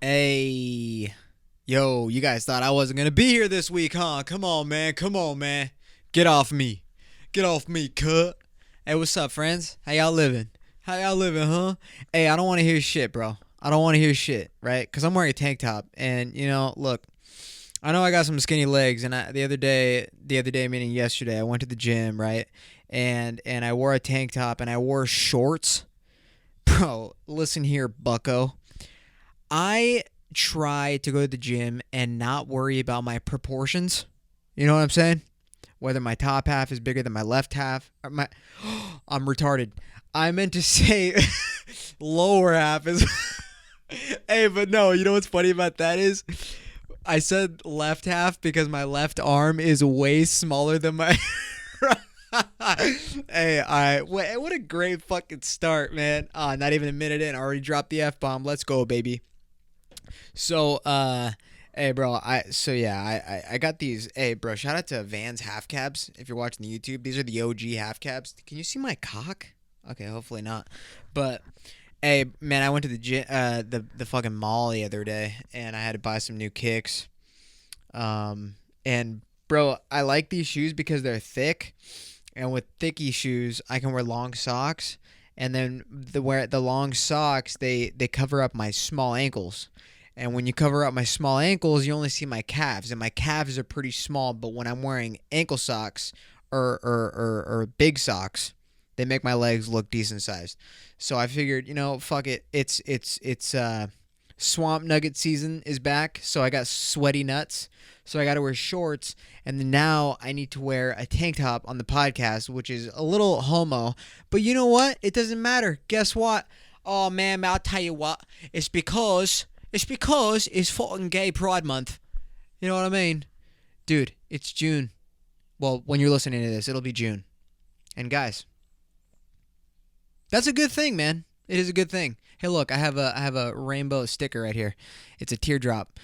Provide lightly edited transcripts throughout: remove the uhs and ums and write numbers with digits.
Hey, yo, you guys thought I wasn't gonna be here this week, huh? Come on, man. Come on, man. Get off me. Get off me, cut. Hey, what's up, friends? How y'all living? How y'all living, huh? Hey, I don't want to hear shit, bro. I don't want to hear shit, right? Cause I'm wearing a tank top, and look, I know I got some skinny legs, and the other day meaning yesterday, I went to the gym, right? And I wore a tank top and I wore shorts. Bro, listen here, bucko. I try to go to the gym and not worry about my proportions. You know what I'm saying? Whether my top half is bigger than my left half. Or my I'm retarded. I meant to say lower half is. Hey, but no. You know what's funny about that is I said left half because my left arm is way smaller than my. Hey, all right. What a great fucking start, man. Not even a minute in. I already dropped the F bomb. Let's go, baby. So, hey, bro, I got these. Hey, bro, shout out to Vans half cabs. If you're watching the YouTube, these are the OG half cabs. Can you see my cock? Okay, hopefully not. But hey, man, I went to the gym, the fucking mall the other day, and I had to buy some new kicks. And bro, I like these shoes because they're thick, and with thicky shoes, I can wear long socks. And then the long socks, they cover up my small ankles. And when you cover up my small ankles, you only see my calves, and my calves are pretty small. But when I'm wearing ankle socks or big socks, they make my legs look decent sized. So I figured, fuck it. It's swamp nugget season is back. So I got sweaty nuts. So I got to wear shorts, and then now I need to wear a tank top on the podcast, which is a little homo. But you know what? It doesn't matter. Guess what? Oh man, I'll tell you what. It's because it's fucking Gay Pride Month. You know what I mean? Dude, it's June. Well, when you're listening to this, it'll be June. And guys, that's a good thing, man. It is a good thing. Hey, look, I have a rainbow sticker right here. It's a teardrop.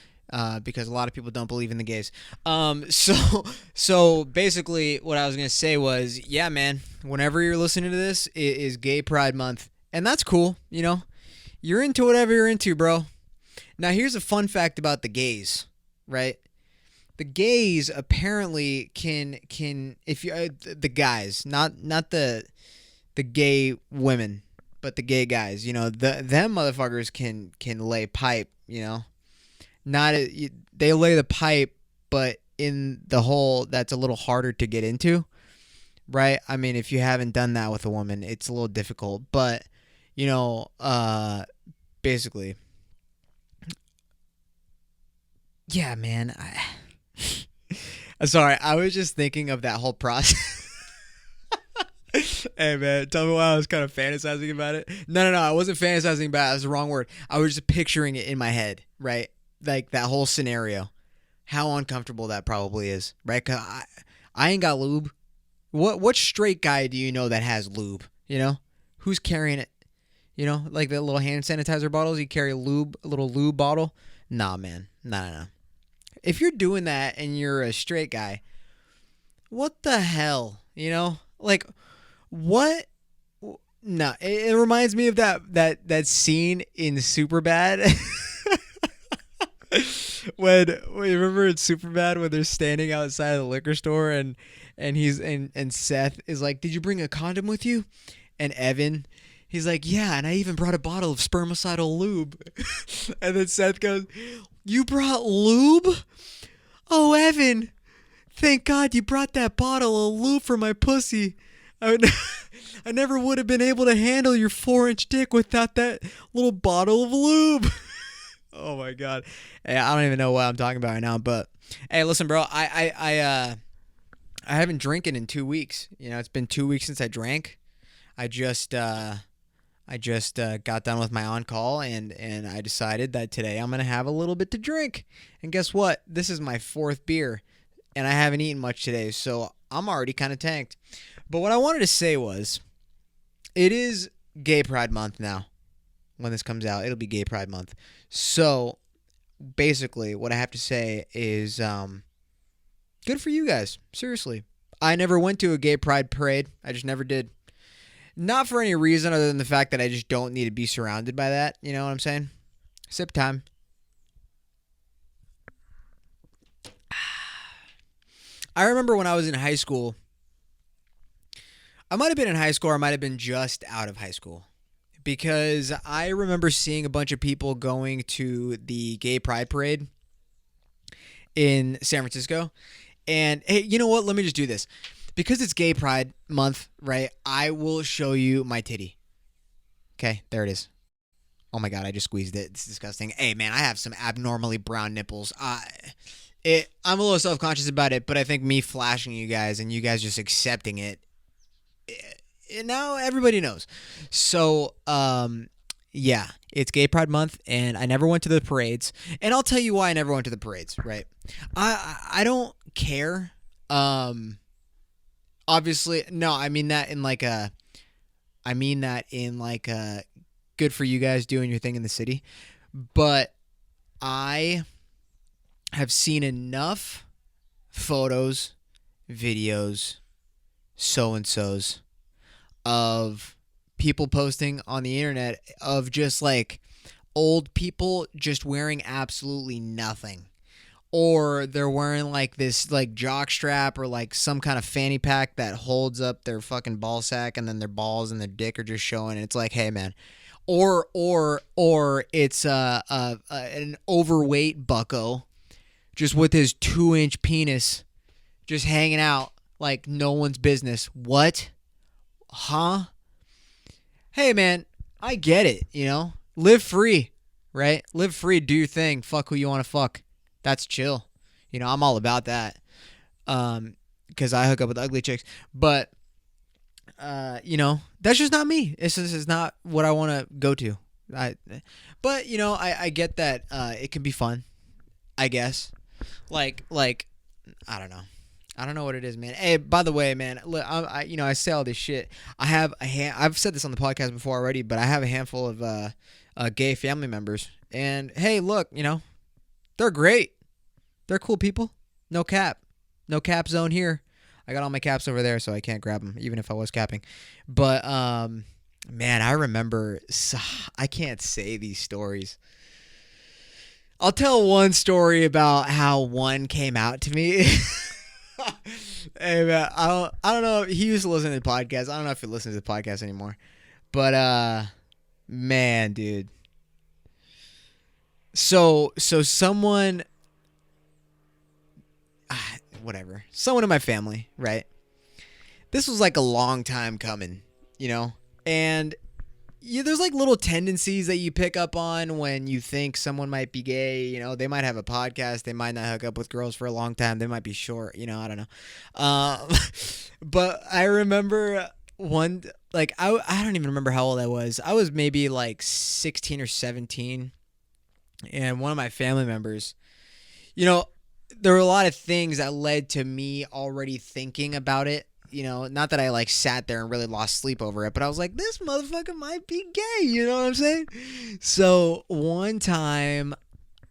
Because a lot of people don't believe in the gays. So basically, what I was gonna say was, yeah, man. Whenever you're listening to this, it is Gay Pride Month, and that's cool. You're into whatever you're into, bro. Now, here's a fun fact about the gays, right? The gays apparently can if you the guys, not the gay women, but the gay guys. Them motherfuckers can lay pipe. Not they lay the pipe, but in the hole that's a little harder to get into, right? I mean, if you haven't done that with a woman, it's a little difficult. But you know, basically, yeah, man. I'm sorry, I was just thinking of that whole process. Hey man, tell me why I was kind of fantasizing about it. No, I wasn't fantasizing about it. That's the wrong word. I was just picturing it in my head, right? Like that whole scenario. How uncomfortable that probably is, right? 'Cause I ain't got lube. What straight guy do you know that has lube? Who's carrying it? Like the little hand sanitizer bottles. You carry lube, a little lube bottle. Nah, man, nah. If you're doing that and you're a straight guy, what the hell? Like what? No, it reminds me of that scene in Superbad. When you remember in Superbad when they're standing outside of the liquor store and Seth is like, "Did you bring a condom with you?" And Evan, he's like, "Yeah, and I even brought a bottle of spermicidal lube." And then Seth goes, "You brought lube? Oh, Evan, thank God you brought that bottle of lube for my pussy. I would, I never would have been able to handle your 4-inch dick without that little bottle of lube." Oh my god. Hey, I don't even know what I'm talking about right now, but hey, listen, bro. I haven't drinking in 2 weeks. It's been 2 weeks since I drank. I just got done with my on call, and I decided that today I'm gonna have a little bit to drink. And guess what? This is my fourth beer, and I haven't eaten much today, so I'm already kind of tanked. But what I wanted to say was, it is Gay Pride Month now. When this comes out, it'll be Gay Pride Month. So basically, what I have to say is, good for you guys. Seriously, I never went to a Gay Pride parade. I just never did. Not for any reason other than the fact that I just don't need to be surrounded by that. You know what I'm saying? Sip time. I remember when I was in high school. I might have been in high school or I might have been just out of high school. Because I remember seeing a bunch of people going to the gay pride parade in San Francisco. And hey, you know what? Let me just do this. Because it's gay pride month, right? I will show you my titty. Okay, there it is. Oh my god, I just squeezed it. It's disgusting. Hey man, I have some abnormally brown nipples. I'm a little self-conscious about it, but I think me flashing you guys and you guys just accepting it, now everybody knows. So, yeah, it's Gay Pride Month, and I never went to the parades. And I'll tell you why I never went to the parades. Right? I don't care. Obviously, no. I mean that in like a. Good for you guys doing your thing in the city, but I have seen enough photos, videos, so and so's of people posting on the internet of just like old people just wearing absolutely nothing. Or they're wearing like this like jock strap or like some kind of fanny pack that holds up their fucking ball sack, and then their balls and their dick are just showing. And it's like, hey man. Or it's an overweight bucko just with his 2-inch penis just hanging out like no one's business. What? Huh? Hey man, I get it, you know? Live free, right? Live free, do your thing, fuck who you want to fuck. That's chill. You know, I'm all about that. Because I hook up with ugly chicks. But, you know, that's just not me. This is not what I want to go to. But, you know, I get that it can be fun, I guess. Like, I don't know. I don't know what it is, man. Hey, by the way, man, look, I say all this shit. I've said this on the podcast before already, but I have a handful of gay family members. And, hey, look, you know, they're great. They're cool people. No cap. No cap zone here. I got all my caps over there, so I can't grab them, even if I was capping. But, man, I remember... I can't say these stories. I'll tell one story about how one came out to me. Hey, man, I don't know. He used to listen to the podcast. I don't know if he listens to the podcast anymore. But, man, dude. So someone... whatever. Someone in my family, right? This was like a long time coming, you know? And there's like little tendencies that you pick up on when you think someone might be gay. You know, they might have a podcast. They might not hook up with girls for a long time. They might be short, you know, I don't know. But I remember one, like, I don't even remember how old I was. I was maybe like 16 or 17. And one of my family members, you know, there were a lot of things that led to me already thinking about it. You know, not that I like sat there and really lost sleep over it, but I was like, this motherfucker might be gay. You know what I'm saying? So one time,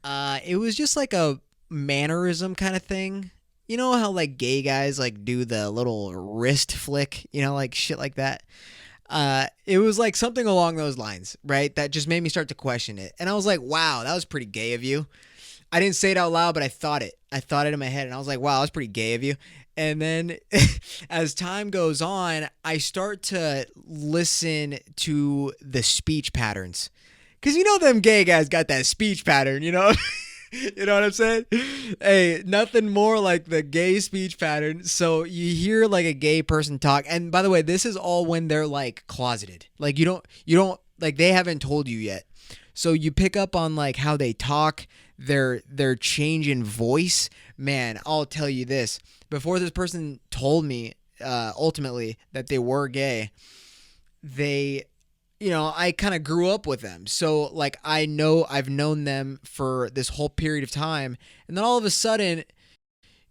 it was just like a mannerism kind of thing. You know how like gay guys like do the little wrist flick, you know, like shit like that. It was like something along those lines, right? That just made me start to question it. And I was like, wow, that was pretty gay of you. I didn't say it out loud, but I thought it. I thought it in my head, and I was like, wow, that's pretty gay of you. And then as time goes on, I start to listen to the speech patterns. Because you know them gay guys got that speech pattern, you know? You know what I'm saying? Hey, nothing more like the gay speech pattern. So you hear like a gay person talk. And by the way, this is all when they're like closeted. Like you don't like they haven't told you yet. So you pick up on like how they talk, their change in voice. Man, I'll tell you this. Before this person told me ultimately that they were gay, I kind of grew up with them. So like I've known them for this whole period of time. And then all of a sudden,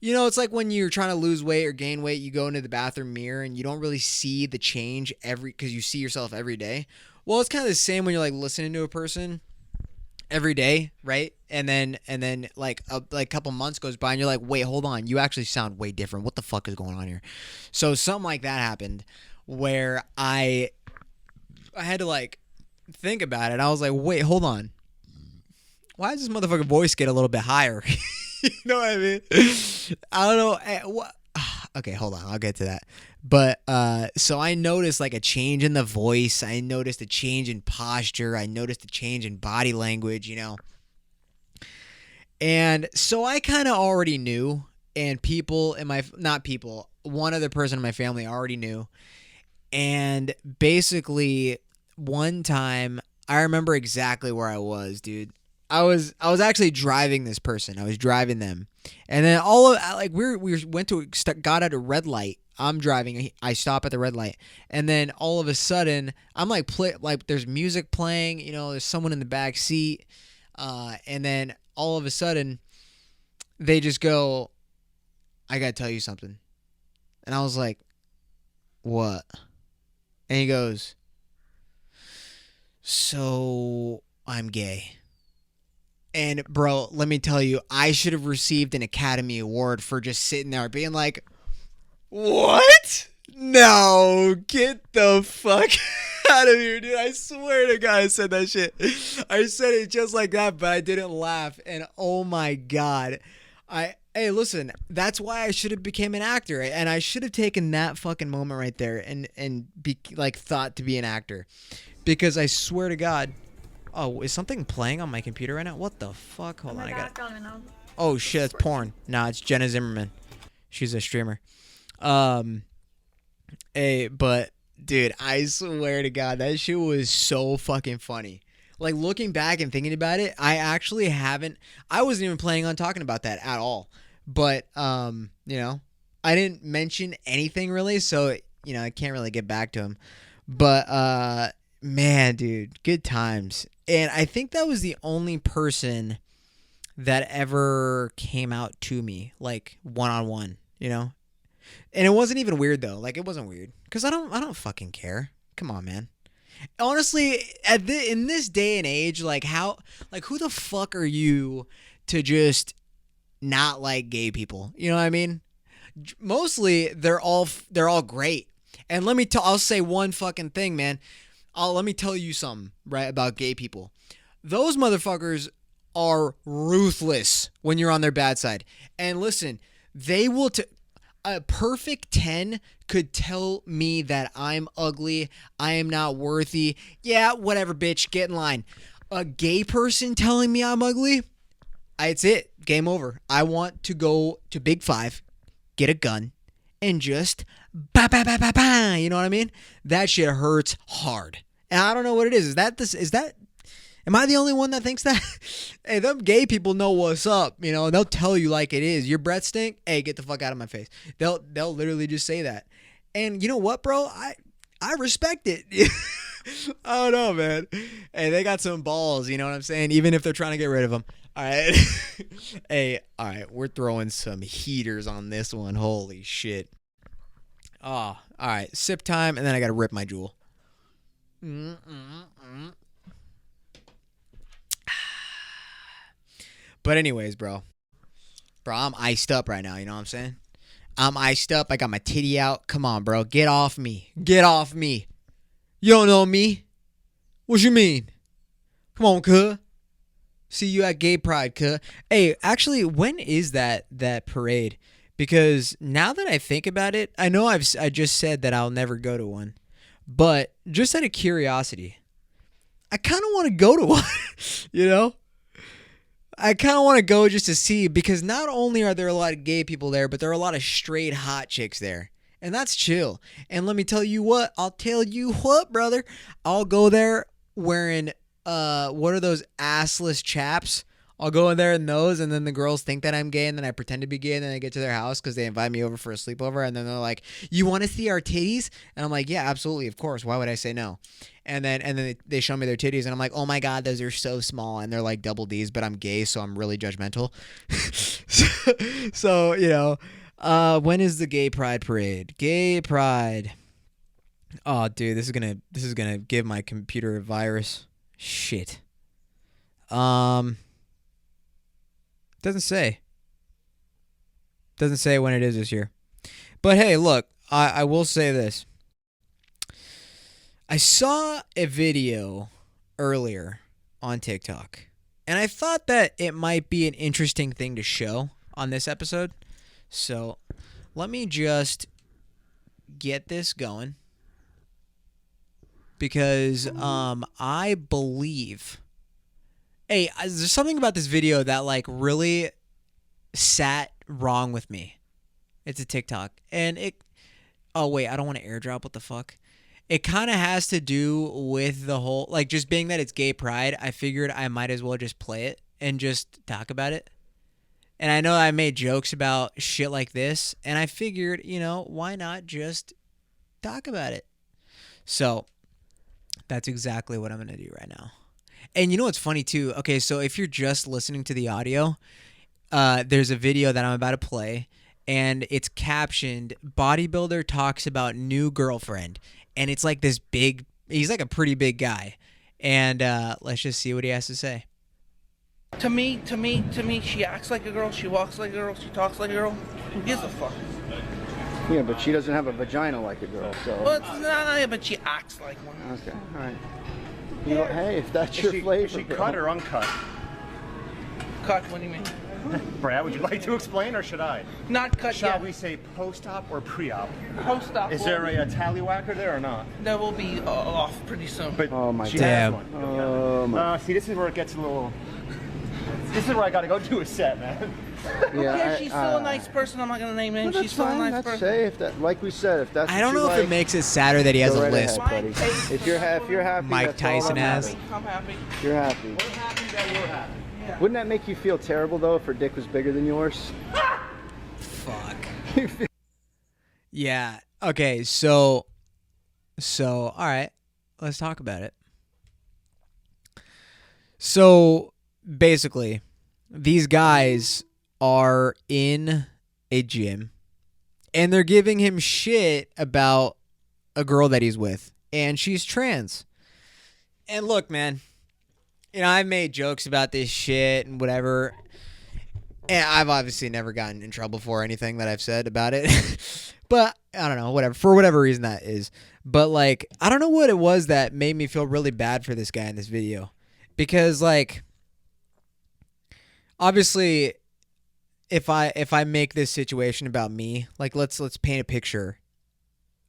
you know, it's like when you're trying to lose weight or gain weight, you go into the bathroom mirror and you don't really see the change because you see yourself every day. Well, it's kind of the same when you're like listening to a person every day, right? And then like a couple months goes by and you're like, wait, hold on, you actually sound way different. What the fuck is going on here? So something like that happened where I had to like think about it. I was like, wait, hold on. Why does this motherfucking voice get a little bit higher? You know what I mean? I don't know. Okay, hold on. I'll get to that. But so I noticed like a change in the voice. I noticed a change in posture. I noticed a change in body language, you know. And so I kind of already knew, and people in my, not people, one other person in my family already knew. And basically one time I remember exactly where I was, dude. I was actually driving this person. I was driving them. And then all of like we went to got at a red light. I'm driving. I stop at the red light. And then all of a sudden, I'm like like there's music playing, you know, there's someone in the back seat. And then all of a sudden they just go, "I got to tell you something." And I was like, "What?" And he goes, "So I'm gay." And bro, let me tell you, I should have received an Academy Award for just sitting there being like, "What? No, get the fuck out of here, dude." I swear to God I said that shit. I said it just like that, but I didn't laugh. And oh my God. Hey, listen, that's why I should have became an actor. And I should have taken that fucking moment right there and be like thought to be an actor. Because I swear to God. Oh, is something playing on my computer right now? What the fuck? Hold on, I got. Oh shit, it's porn. Nah, it's Jenna Zimmerman. She's a streamer. Hey, but dude, I swear to God, that shit was so fucking funny. Like looking back and thinking about it, I actually haven't. I wasn't even planning on talking about that at all. But you know, I didn't mention anything really, so you know, I can't really get back to him. But man, dude, good times. And I think that was the only person that ever came out to me, like one-on-one, you know? And it wasn't even weird though. Like it wasn't weird cuz I don't fucking care. Come on, man. Honestly, in this day and age, like who the fuck are you to just not like gay people? You know what I mean? Mostly they're all great. And I'll say one fucking thing, man. Let me tell you something, right, about gay people. Those motherfuckers are ruthless when you're on their bad side. And listen, they will a perfect 10 could tell me that I'm ugly, I am not worthy. Yeah, whatever, bitch, get in line. A gay person telling me I'm ugly, it's it. Game over. I want to go to Big Five, get a gun, and just ba ba ba ba ba. You know what I mean? That shit hurts hard. And I don't know what it is. Am I the only one that thinks that? Hey, them gay people know what's up. You know, they'll tell you like it is. Your breath stink? Hey, get the fuck out of my face. They'll literally just say that. And you know what, bro? I respect it. I don't know, man. Hey, they got some balls, you know what I'm saying? Even if they're trying to get rid of them. All right. Hey, all right. We're throwing some heaters on this one. Holy shit. Oh, all right. Sip time, and then I got to rip my jewel. But anyways, bro, I'm iced up right now. You know what I'm saying? I'm iced up. I got my titty out. Come on, bro. Get off me. Get off me. You don't know me. What you mean? Come on, cuh. See you at Gay Pride, cuh. Hey, actually, when is that parade? Because now that I think about it, I know I just said that I'll never go to one. But just out of curiosity, I kind of want to go to one, you know? I kind of want to go just to see, because not only are there a lot of gay people there, but there are a lot of straight hot chicks there. And that's chill. And let me tell you what, brother. I'll go there wearing, what are those assless chaps? I'll go in there in those, and then the girls think that I'm gay, and then I pretend to be gay, and then I get to their house because they invite me over for a sleepover, and then they're like, "You want to see our titties?" And I'm like, "Yeah, absolutely, of course. Why would I say no?" And then they show me their titties, and I'm like, "Oh my God, those are so small," and they're like double D's, but I'm gay, so I'm really judgmental. So you know, when is the Gay Pride parade? Gay Pride. Oh, dude, this is gonna give my computer a virus. Shit. Doesn't say. Doesn't say when it is this year. But hey, look, I will say this. I saw a video earlier on TikTok, and I thought that it might be an interesting thing to show on this episode. So Let me just get this going because I believe. Hey, there's something about this video that like really sat wrong with me. It's a TikTok, and it. Oh wait, I don't want to airdrop. What the fuck? It kind of has to do with the whole like just being that it's gay pride. I figured I might as well just play it and just talk about it. And I know I made jokes about shit like this, and I figured, why not just talk about it? So that's exactly what I'm going to do right now. And you know what's funny too? Okay, so if you're just listening to the audio, there's a video that I'm about to play, and it's captioned, bodybuilder talks about new girlfriend. And it's like this big, he's like a pretty big guy. And let's just see what he has to say. To me, she acts like a girl, she walks like a girl, she talks like a girl. Who gives a fuck? Yeah, but she doesn't have a vagina like a girl, so. Well, it's not, but she acts like one. Okay, all right. You know, hey, if that's your flavor. Is she cut or uncut? Cut, what do you mean? Brad, would you like to explain or should I? Not cut Shall yet. we say post-op or pre-op? Post-op. Is there a tallywhacker there or not? That will be off pretty soon. But Oh my she damn. has one. Oh my. See, this is where it gets a little... This is where I gotta go do a set, man. Yeah, she's still a nice person. I'm not gonna name names. Well, She's still a nice person. Say if that, like we said, if that's. I what don't you know if like, it makes it sadder that he has go a right lisp. ahead, buddy. If you're happy, Mike that's all Tyson that has. matters. I'm happy. You're happy. We're happy that you're happy. Yeah. Wouldn't that make you feel terrible though if her dick was bigger than yours? Fuck. Yeah. Okay, so all right. Let's talk about it. So basically, these guys are in a gym and they're giving him shit about a girl that he's with, and she's trans. And look, man, I've made jokes about this shit and whatever. And I've obviously never gotten in trouble for anything that I've said about it. But I don't know, whatever. For whatever reason that is. But like, I don't know what it was that made me feel really bad for this guy in this video. Because like, obviously, if I make this situation about me, like let's paint a picture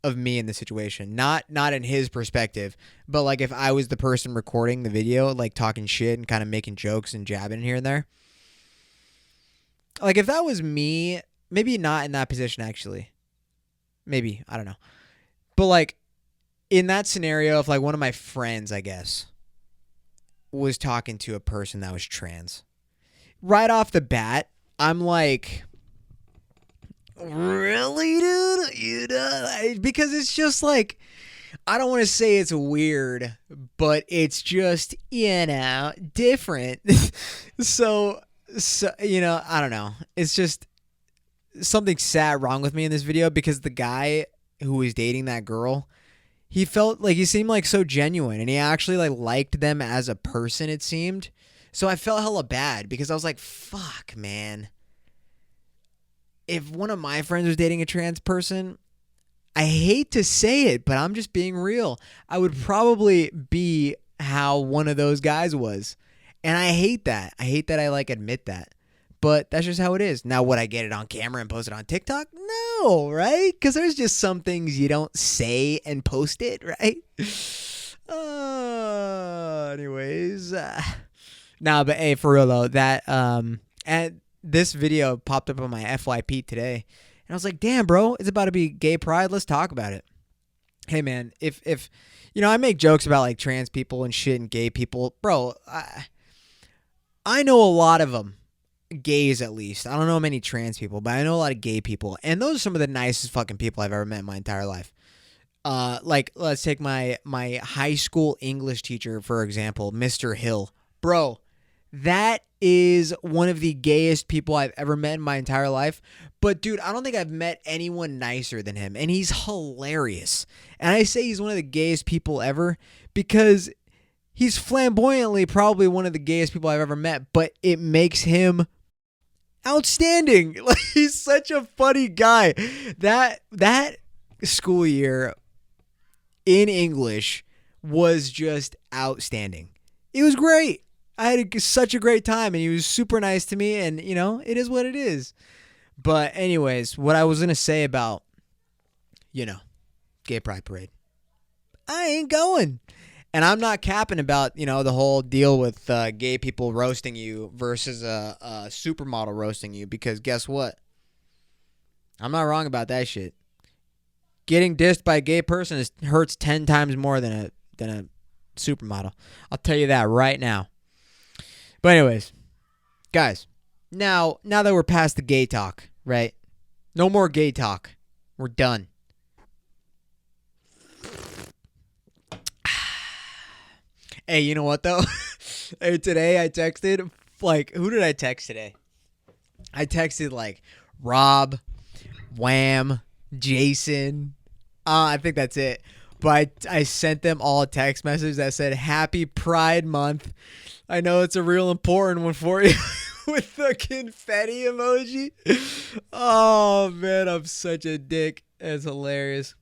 of me in the situation. Not in his perspective, but like if I was the person recording the video, like talking shit and kind of making jokes and jabbing here and there. Like, if that was me, maybe not in that position, actually. Maybe. I don't know. But, like, in that scenario, if, like, one of my friends, I guess, was talking to a person that was trans, right off the bat, I'm like, really, dude? Because it's just, like, I don't want to say it's weird, but it's just, different. So, I don't know. It's just something sat wrong with me in this video because the guy who was dating that girl, he seemed like so genuine, and he actually like liked them as a person, it seemed. So I felt hella bad because I was like, fuck, man. If one of my friends was dating a trans person, I hate to say it, but I'm just being real. I would probably be how one of those guys was. And I hate that. I hate that I like admit that. But that's just how it is. Now, would I get it on camera and post it on TikTok? No, right? Because there's just some things you don't say and post it, right? Anyways. Nah, but hey, for real though, that and this video popped up on my FYP today. And I was like, damn, bro, it's about to be gay pride. Let's talk about it. Hey, man, if I make jokes about like trans people and shit and gay people, bro, I know a lot of them, gays at least. I don't know many trans people, but I know a lot of gay people. And those are some of the nicest fucking people I've ever met in my entire life. Like, let's take my high school English teacher, for example, Mr. Hill. Bro, that is one of the gayest people I've ever met in my entire life. But, dude, I don't think I've met anyone nicer than him. And he's hilarious. And I say he's one of the gayest people ever because he's flamboyantly probably one of the gayest people I've ever met, but it makes him outstanding. Like, he's such a funny guy. That school year in English was just outstanding. It was great. I had such a great time, and he was super nice to me, and, it is what it is. But anyways, what I was going to say about, gay pride parade. I ain't going. And I'm not capping about, the whole deal with gay people roasting you versus a supermodel roasting you, because guess what? I'm not wrong about that shit. Getting dissed by a gay person hurts 10 times more than a supermodel. I'll tell you that right now. But anyways, guys, now that we're past the gay talk, right? No more gay talk. We're done. Hey, you know what though? Hey, today I texted, who did I text today? I texted Rob, Wham, Jason. I think that's it. But I sent them all a text message that said, Happy Pride Month. I know it's a real important one for you. With the confetti emoji. Oh, man, I'm such a dick. It's hilarious.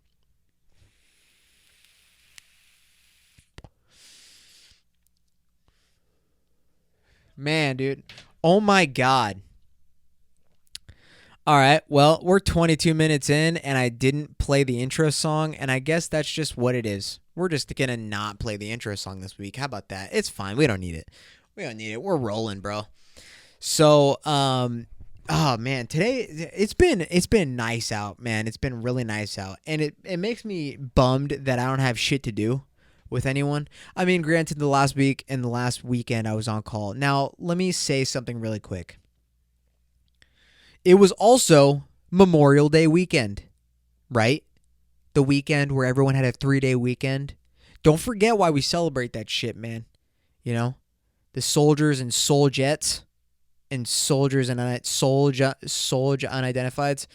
Man, dude. Oh, my God. All right, well, we're 22 minutes in, and I didn't play the intro song, and I guess that's just what it is. We're just going to not play the intro song this week. How about that? It's fine. We don't need it. We're rolling, bro. So, oh, man, today, it's been nice out, man. It's been really nice out, and it makes me bummed that I don't have shit to do with anyone. I mean, granted, the last week and the last weekend I was on call. Now, let me say something really quick. It was also Memorial Day weekend, right? The weekend where everyone had a 3-day weekend. Don't forget why we celebrate that shit, man. The soldiers and soldiers and soldiers and unidentifieds,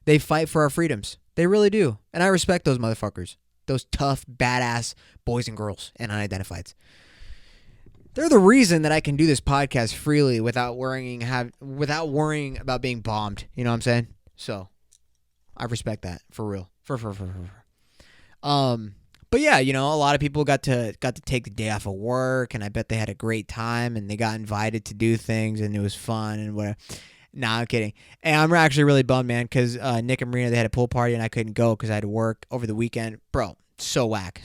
they fight for our freedoms. They really do. And I respect those motherfuckers. Those tough, badass boys and girls and unidentifieds. They're the reason that I can do this podcast freely without worrying about being bombed. You know what I'm saying? So, I respect that for real. But yeah, a lot of people got to take the day off of work, and I bet they had a great time, and they got invited to do things, and it was fun and whatever. Nah, I'm kidding. And I'm actually really bummed, man, because Nick and Marina, they had a pool party, and I couldn't go because I had to work over the weekend. Bro, so whack.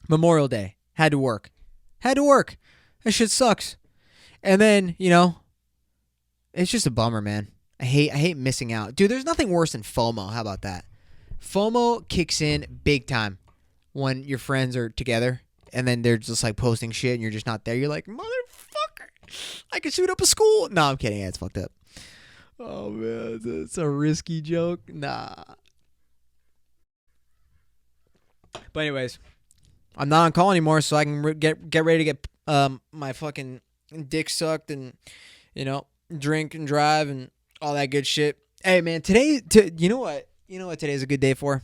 Memorial Day, had to work. That shit sucks. And then, it's just a bummer, man. I hate missing out. Dude, there's nothing worse than FOMO. How about that? FOMO kicks in big time when your friends are together and then they're just posting shit and you're just not there. You're like, motherfucker, I could shoot up a school. No, I'm kidding. Yeah, it's fucked up. Oh, man, it's a risky joke. Nah. But anyways, I'm not on call anymore, so I can get ready to get my fucking dick sucked and, drink and drive and all that good shit. Hey, man, you know what today's a good day for?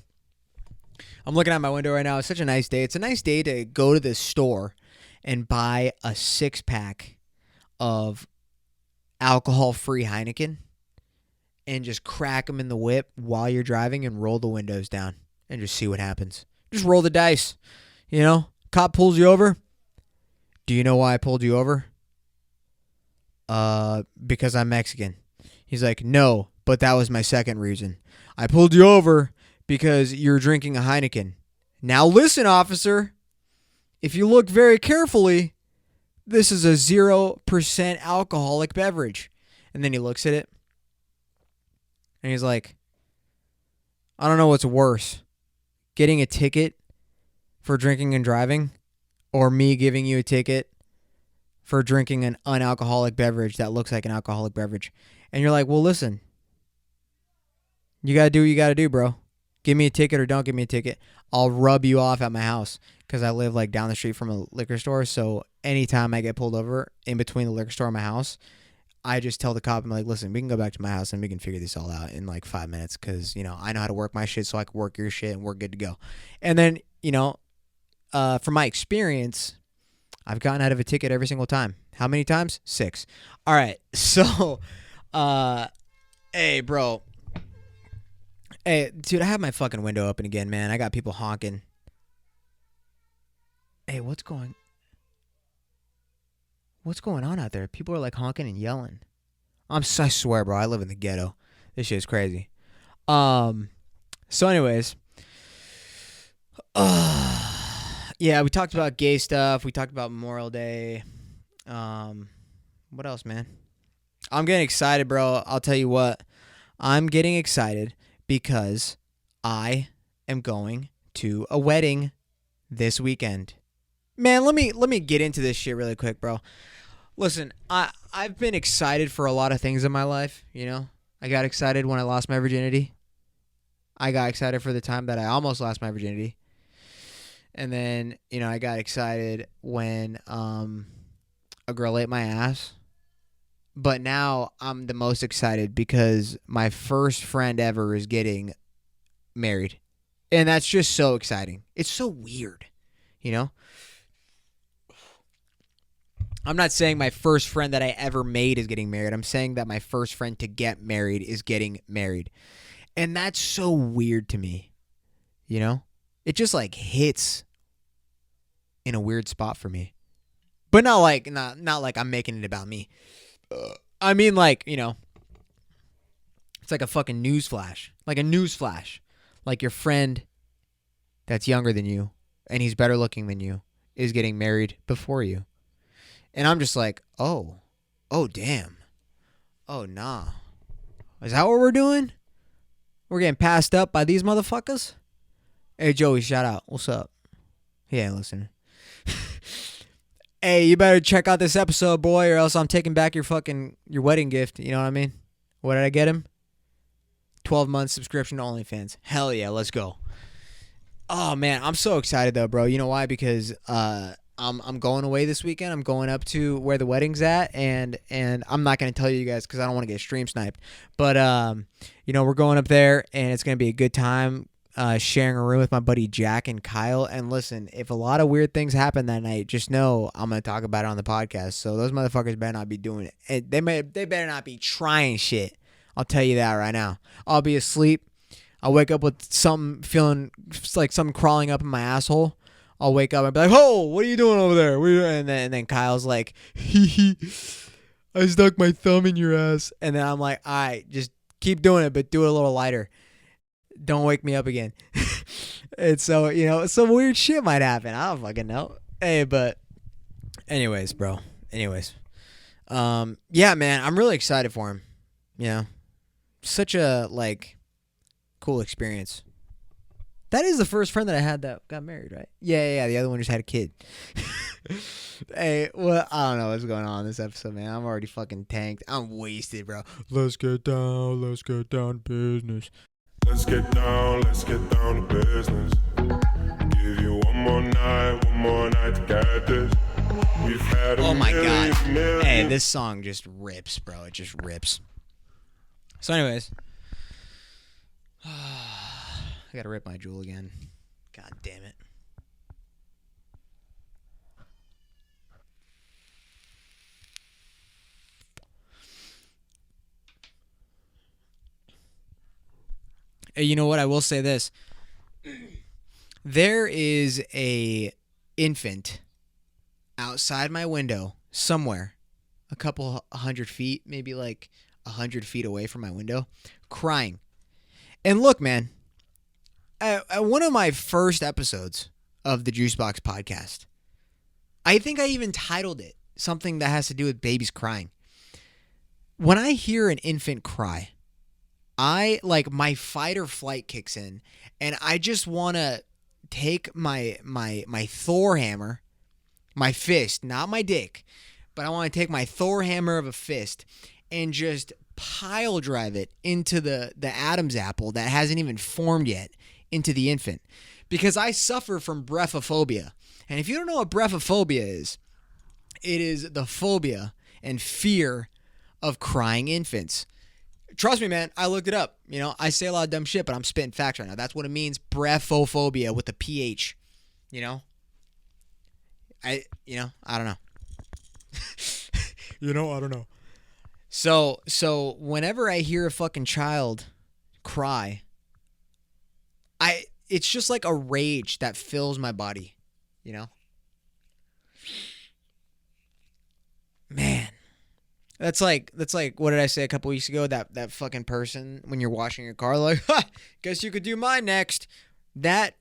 I'm looking out my window right now. It's such a nice day. It's a nice day to go to the store and buy a 6-pack of alcohol-free Heineken and just crack them in the whip while you're driving and roll the windows down and just see what happens. Just roll the dice. Cop pulls you over. Do you know why I pulled you over? Because I'm Mexican. He's like, no, but that was my second reason. I pulled you over because you're drinking a Heineken. Now listen, officer. If you look very carefully, this is a 0% alcoholic beverage. And then he looks at it. And he's like, I don't know what's worse. Getting a ticket for drinking and driving, or me giving you a ticket for drinking an unalcoholic beverage that looks like an alcoholic beverage. And you're like, well, listen, you got to do what you got to do, bro. Give me a ticket or don't give me a ticket. I'll rub you off at my house because I live down the street from a liquor store. So anytime I get pulled over in between the liquor store and my house, I just tell the cop, I'm like, listen, we can go back to my house and we can figure this all out in 5 minutes because, I know how to work my shit so I can work your shit and we're good to go. And then, from my experience, I've gotten out of a ticket every single time. How many times? 6. All right. So, hey, bro. Hey, dude, I have my fucking window open again, man. I got people honking. Hey, what's going on out there? People are honking and yelling. I swear, bro, I live in the ghetto. This shit's crazy. So anyways, yeah, we talked about gay stuff. We talked about Memorial Day. What else, man? I'm getting excited, bro. I'll tell you what. I'm getting excited because I am going to a wedding this weekend. Man, let me get into this shit really quick, bro. Listen, I've been excited for a lot of things in my life, you know? I got excited when I lost my virginity. I got excited for the time that I almost lost my virginity. And then, you know, I got excited when a girl ate my ass. But now I'm the most excited because my first friend ever is getting married. And that's just so exciting. It's so weird, you know? I'm not saying my first friend that I ever made is getting married. I'm saying that my first friend to get married is getting married. And that's so weird to me, you know? It just like hits in a weird spot for me. But not like I'm making it about me. I mean, like, you know, it's like a fucking news flash. Like a news flash. Like your friend that's younger than you and he's better looking than you is getting married before you. And I'm just like, oh damn. Oh, nah. Is that what we're doing? We're getting passed up by these motherfuckers? Hey, Joey, shout out. What's up? He ain't listening. Hey, you better check out this episode, boy, or else I'm taking back your wedding gift. You know what I mean? What did I get him? 12-month subscription to OnlyFans. Hell yeah, let's go. Oh, man, I'm so excited, though, bro. You know why? Because I'm going away this weekend. I'm going up to where the wedding's at, and I'm not going to tell you guys because I don't want to get stream sniped. But, you know, we're going up there, and it's going to be a good time sharing a room with my buddy Jack and Kyle. And listen, if a lot of weird things happen that night, just know I'm going to talk about it on the podcast. So those motherfuckers better not be doing it. They better not be trying shit. I'll tell you that right now. I'll be asleep. I'll wake up with something feeling like something crawling up in my asshole. I'll wake up and be like, "Oh, what are you doing over there?" And then Kyle's like, "I stuck my thumb in your ass." And then I'm like, "All right, just keep doing it, but do it a little lighter. Don't wake me up again." And so, you know, some weird shit might happen. I don't fucking know. Hey, but anyways, bro. Anyways. Yeah, man, I'm really excited for him. You know, such a, like, cool experience. That is the first friend that I had that got married, right? Yeah. The other one just had a kid. Hey, well, I don't know what's going on in this episode, man. I'm already fucking tanked. I'm wasted, bro. Let's get down to business. Let's get down to business. Give you one more night to get this. We've had oh my god. Hey, this song just rips, bro. It just rips. So anyways. I gotta rip my jewel again. God damn it. Hey, you know what? I will say this. There is a infant outside my window somewhere, a couple 100 feet, maybe like 100 feet away from my window, crying. And look, man, at one of my first episodes of the Juicebox podcast, I think I even titled it something that has to do with babies crying. When I hear an infant cry, my fight or flight kicks in, and I just want to take my Thor hammer, my fist, not my dick, but I want to take my Thor hammer of a fist and just pile drive it into the Adam's apple that hasn't even formed yet into the infant, because I suffer from brephophobia. And if you don't know what brephophobia is, it is the phobia and fear of crying infants. Trust me, man, I looked it up. You know, I say a lot of dumb shit, but I'm spitting facts right now. That's what it means, brephophobia with a PH. You know? I don't know. I don't know. So whenever I hear a fucking child cry, it's just like a rage that fills my body, you know? Man. That's like what did I say a couple weeks ago? That fucking person when you're washing your car, like, ha, guess you could do mine next. That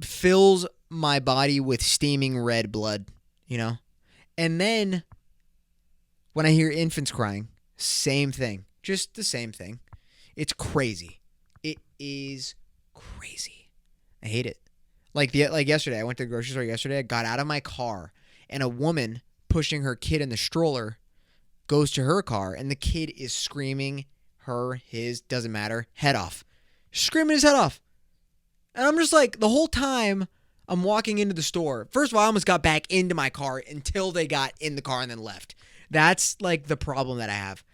fills my body with steaming red blood, you know? And then when I hear infants crying, same thing. Just the same thing. It's crazy. It is crazy. I hate it. Like yesterday, I went to the grocery store yesterday. I got out of my car, and a woman pushing her kid in the stroller goes to her car, and the kid is screaming his, doesn't matter, head off. Screaming his head off. And I'm just like, the whole time I'm walking into the store, first of all, I almost got back into my car until they got in the car and then left. That's like the problem that I have.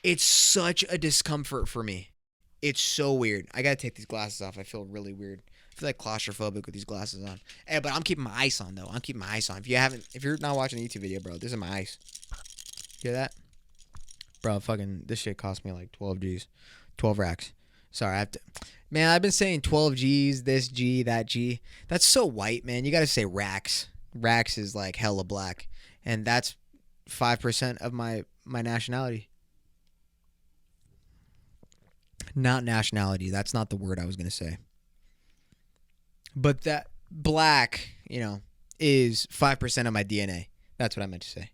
It's such a discomfort for me. It's so weird. I gotta take these glasses off. I feel really weird. I feel like claustrophobic with these glasses on. Hey, but I'm keeping my ice on though. I'm keeping my ice on. If you're not watching the YouTube video, bro, this is my ice. Hear that? Bro, fucking this shit cost me like 12 G's. 12 racks. Sorry, I have to. Man, I've been saying 12 G's, this G, that G. That's so white, man. You gotta say racks. Racks is like hella black. And that's 5% of my nationality. Not nationality. That's not the word I was going to say. But that black, is 5% of my DNA. That's what I meant to say.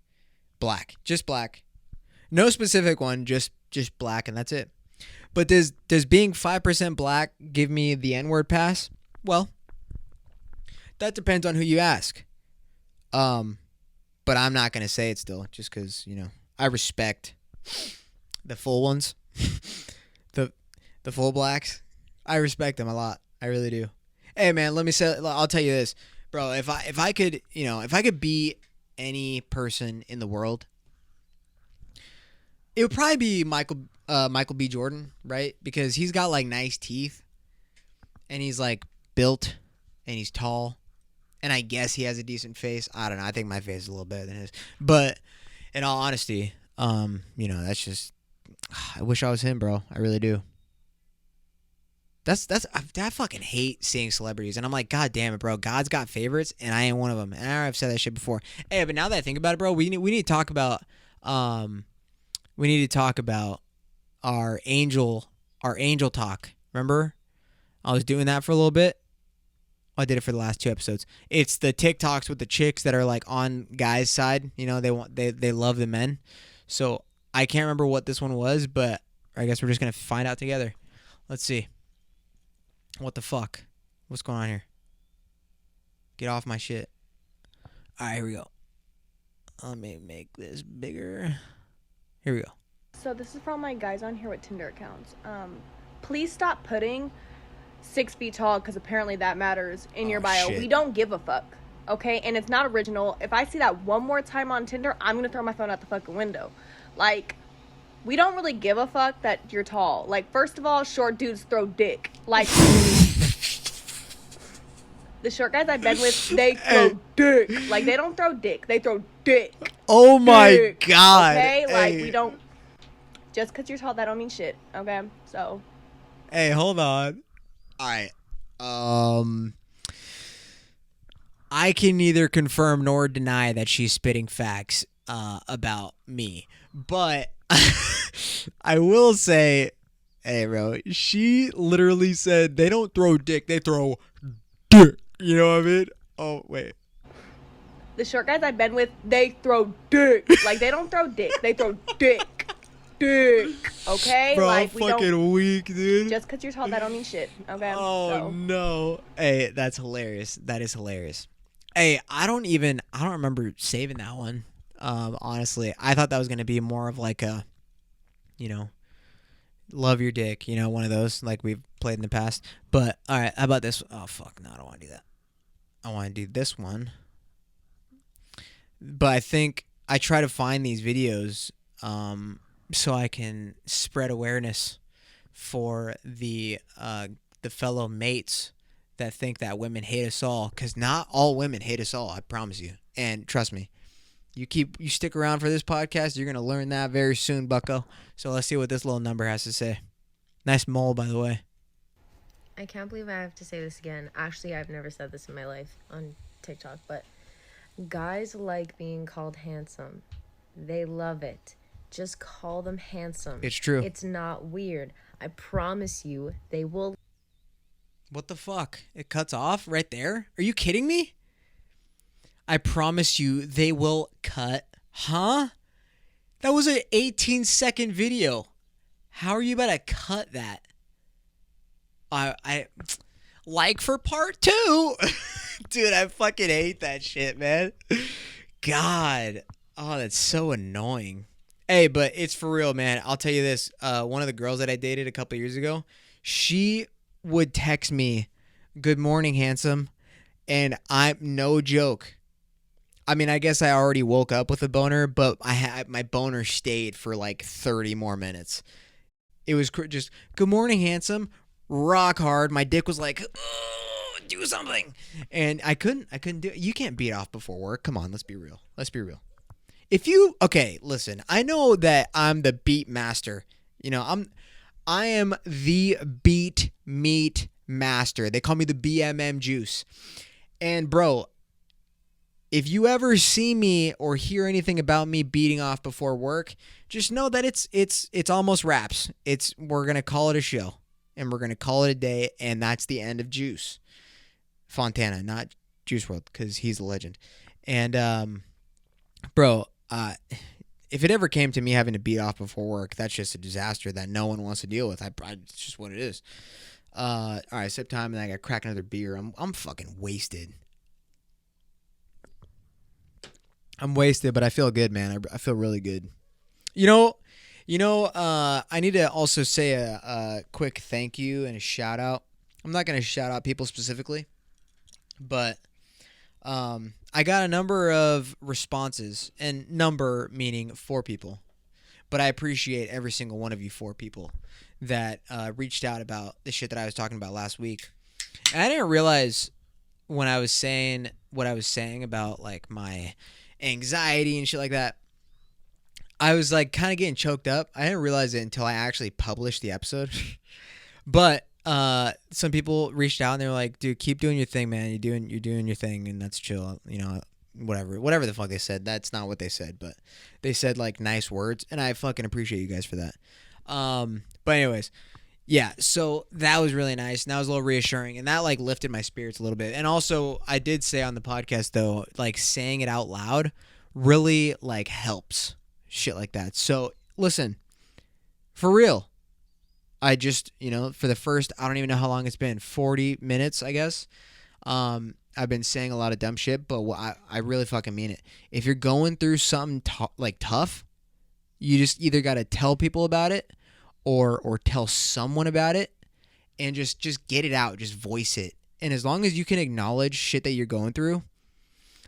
Black. Just black. No specific one, just black, and that's it. But does being 5% black give me the N-word pass? Well, that depends on who you ask. But I'm not going to say it still, just because, I respect the full ones. The full blacks. I respect them a lot. I really do. Hey, man, I'll tell you this. Bro, if I could be any person in the world, it would probably be Michael B. Jordan, right? Because he's got like nice teeth, and he's like built, and he's tall, and I guess he has a decent face. I don't know. I think my face is a little better than his. But in all honesty, that's just. I wish I was him, bro. I really do. I fucking hate seeing celebrities, and I'm like, God damn it, bro. God's got favorites, and I ain't one of them. And I've said that shit before. Hey, but now that I think about it, bro, we need to talk about our angel talk. Remember? I was doing that for a little bit. I did it for the last 2 episodes. It's the TikToks with the chicks that are like on guys' side. They love the men. So I can't remember what this one was, but I guess we're just gonna find out together. Let's see. What the fuck? What's going on here? Get off my shit. All right, here we go. Let me make this bigger. Here we go. So this is for all my guys on here with Tinder accounts. Please stop putting 6 feet tall, because apparently that matters, in your bio. Shit. We don't give a fuck, okay? And it's not original. If I see that one more time on Tinder, I'm gonna throw my phone out the fucking window. Like, we don't really give a fuck that you're tall. Like, first of all, short dudes throw dick. Like, the short guys I've been with, they throw dick. Like, they don't throw dick. They throw dick. Oh my dick, God. okay? Like, Hey. we don't... Just because you're tall, that don't mean shit, okay? So... Hey, hold on. All right. I can neither confirm nor deny that she's spitting facts about me. But I will say, hey, bro, she literally said they don't throw dick, they throw dick. You know what I mean? Oh, wait. The short guys I've been with, they throw dick. Like, they don't throw dick. They throw dick. Dick. Okay? Bro, like, I'm fucking weak, dude. Just because you're tall, that don't mean shit. Okay? Oh, no. Hey, that's hilarious. That is hilarious. Hey, I don't remember saving that one. Honestly, I thought that was going to be more of like a, love your dick, one of those like we've played in the past. But, all right, how about this? Oh, fuck, no, I don't want to do that. I want to do this one. But I think I try to find these videos so I can spread awareness for the fellow mates that think that women hate us all, because not all women hate us all, I promise you. And trust me, you stick around for this podcast, you're going to learn that very soon, bucko. So let's see what this little number has to say. Nice mole, by the way. I can't believe I have to say this again. Actually, I've never said this in my life on TikTok, but guys like being called handsome. They love it. Just call them handsome. It's true. It's not weird. I promise you, they will. What the fuck? It cuts off right there? Are you kidding me? I promise you they will cut. Huh? That was an 18-second video. How are you about to cut that? I like for part 2. Dude, I fucking hate that shit, man. God. Oh, that's so annoying. Hey, but it's for real, man. I'll tell you this. One of the girls that I dated a couple years ago, she would text me, "Good morning, handsome." And I'm no joke. I mean, I guess I already woke up with a boner, but my boner stayed for like 30 more minutes. It was just, "Good morning, handsome." Rock hard. My dick was like, "Oh, do something." And I couldn't do it. You can't beat off before work. Come on, let's be real. Okay, listen, I know that I'm the beat master. You know, I am the beat meat master. They call me the BMM juice. And bro, if you ever see me or hear anything about me beating off before work, just know that it's almost wraps. We're going to call it a show and we're going to call it a day, and that's the end of Juice Fontana, not Juice WRLD, cuz he's a legend. And bro, if it ever came to me having to beat off before work, that's just a disaster that no one wants to deal with. It's just what it is. All right, sip time, and then I got to crack another beer. I'm fucking wasted. I'm wasted, but I feel good, man. I feel really good. You know, I need to also say a quick thank you and a shout out. I'm not going to shout out people specifically, but I got a number of responses, and number meaning 4 people. But I appreciate every single one of you 4 people that reached out about the shit that I was talking about last week. And I didn't realize when I was saying what I was saying about like my anxiety and shit like that, I was like kind of getting choked up. I didn't realize it until I actually published the episode. But some people reached out and they were like, "Dude, keep doing your thing, man. You're doing your thing, and that's chill. You know, whatever the fuck they said. That's not what they said, but they said like nice words, and I fucking appreciate you guys for that. But anyways, yeah. So that was really nice, and that was a little reassuring, and that like lifted my spirits a little bit. And also, I did say on the podcast though, like saying it out loud really like helps shit like that. So listen, for real. I just, for the first, I don't even know how long it's been, 40 minutes, I guess. I've been saying a lot of dumb shit, but I really fucking mean it. If you're going through something tough, you just either got to tell people about it or tell someone about it and just get it out, just voice it. And as long as you can acknowledge shit that you're going through,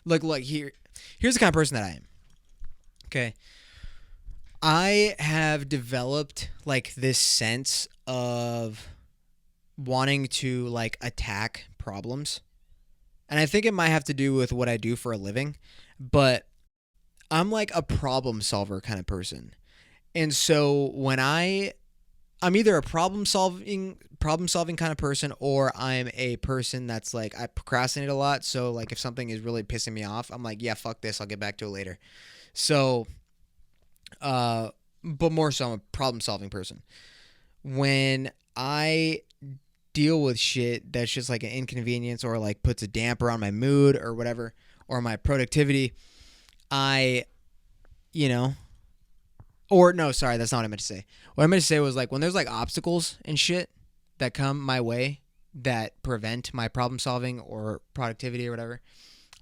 look, here's the kind of person that I am. Okay. I have developed like this sense of wanting to like attack problems. And I think it might have to do with what I do for a living, but I'm like a problem solver kind of person. And so when I'm either a problem solving kind of person, or I'm a person that's like, I procrastinate a lot. So like if something is really pissing me off, I'm like, yeah, fuck this. I'll get back to it later. So but more so I'm a problem solving person. When I deal with shit that's just like an inconvenience or like puts a damper on my mood or whatever, or my productivity, or no, sorry, that's not what I meant to say. What I meant to say was like when there's like obstacles and shit that come my way that prevent my problem solving or productivity or whatever,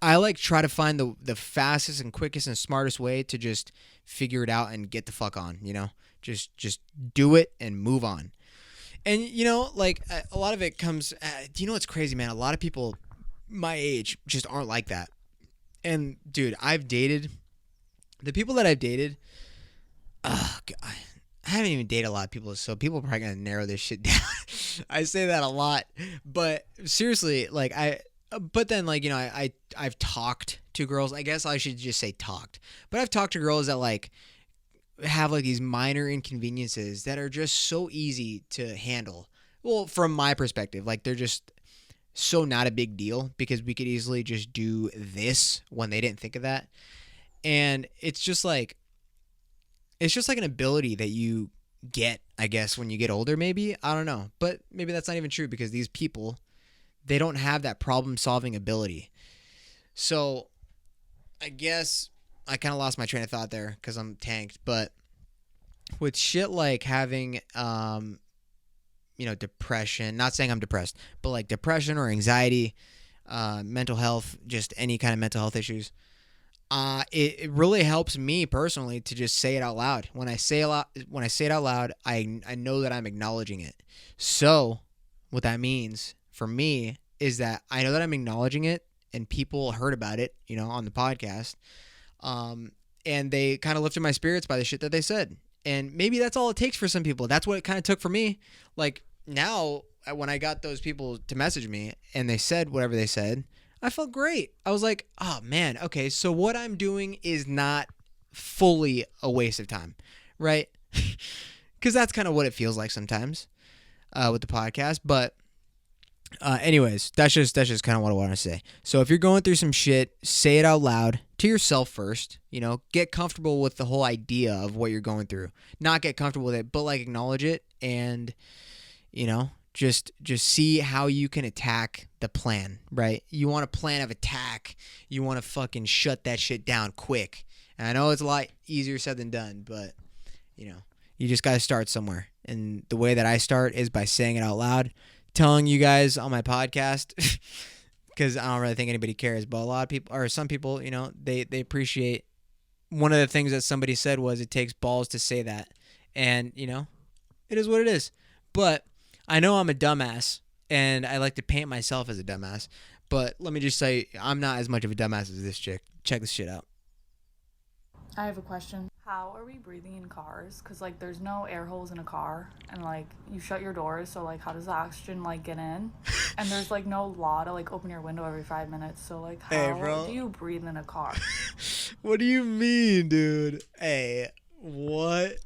I like try to find the fastest and quickest and smartest way to just figure it out and get the fuck on, just do it and move on. And like a lot of it comes, do you know what's crazy, man? A lot of people my age just aren't like that. And dude, the people that I've dated, I haven't even dated a lot of people, so people are probably going to narrow this shit down. I say that a lot, but seriously, like but then like, I've talked to girls. I guess I should just say talked. But I've talked to girls that like have like these minor inconveniences that are just so easy to handle. Well, from my perspective, like they're just so not a big deal because we could easily just do this when they didn't think of that. And it's just like it's just like an ability that you get, I guess, when you get older, maybe. I don't know. But maybe that's not even true because these people, they don't have that problem-solving ability. So I guess I kind of lost my train of thought there because I'm tanked. But with shit like having, depression, not saying I'm depressed, but like depression or anxiety, mental health, just any kind of mental health issues, it really helps me personally to just say it out loud. When I say it out loud, I know that I'm acknowledging it. So what that means for me is that I know that I'm acknowledging it, and people heard about it, on the podcast, and they kind of lifted my spirits by the shit that they said. And maybe that's all it takes for some people. That's what it kind of took for me. Like now, when I got those people to message me and they said whatever they said, I felt great. I was like, oh man, okay, so what I'm doing is not fully a waste of time, right? Because that's kind of what it feels like sometimes with the podcast. But anyways, that's just kind of what I want to say. So if you're going through some shit, say it out loud to yourself first. Get comfortable with the whole idea of what you're going through. Not get comfortable with it, but like acknowledge it, and just see how you can attack the plan, right? You want a plan of attack. You want to fucking shut that shit down quick. And I know it's a lot easier said than done, but you just got to start somewhere. And the way that I start is by saying it out loud, telling you guys on my podcast, because I don't really think anybody cares, but a lot of people, or some people, they appreciate. One of the things that somebody said was it takes balls to say that. And, it is what it is. But I know I'm a dumbass, and I like to paint myself as a dumbass. But let me just say, I'm not as much of a dumbass as this chick. Check this shit out. I have a question. How are we breathing in cars? Because, there's no air holes in a car. And, you shut your doors. So, how does the oxygen, get in? And there's, no law to, open your window every 5 minutes. So, how do you breathe in a car? What do you mean, dude? Hey, what?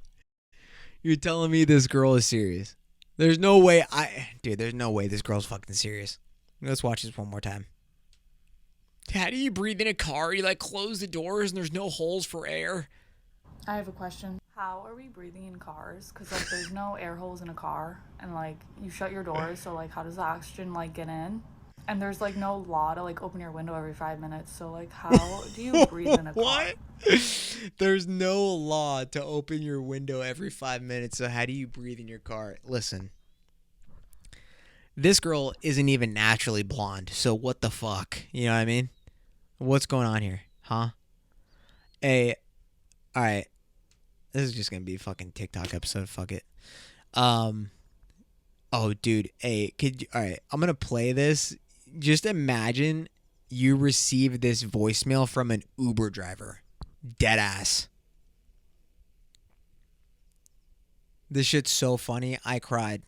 You're telling me this girl is serious? There's no way there's no way this girl's fucking serious. Let's watch this one more time. How do you breathe in a car? You close the doors and there's no holes for air? I have a question. How are we breathing in cars? Because, there's no air holes in a car. And, you shut your doors. So, how does the oxygen, get in? And there's, no law to, open your window every 5 minutes. So, how do you breathe in a car? What? There's no law to open your window every 5 minutes. So how do you breathe in your car? Listen. This girl isn't even naturally blonde. So what the fuck? You know what I mean? What's going on here? Huh? Hey, all right. This is just going to be a fucking TikTok episode. Fuck it. Oh, dude. Hey, all right. I'm going to play this. Just imagine you receive this voicemail from an Uber driver. Deadass. This shit's so funny. I cried.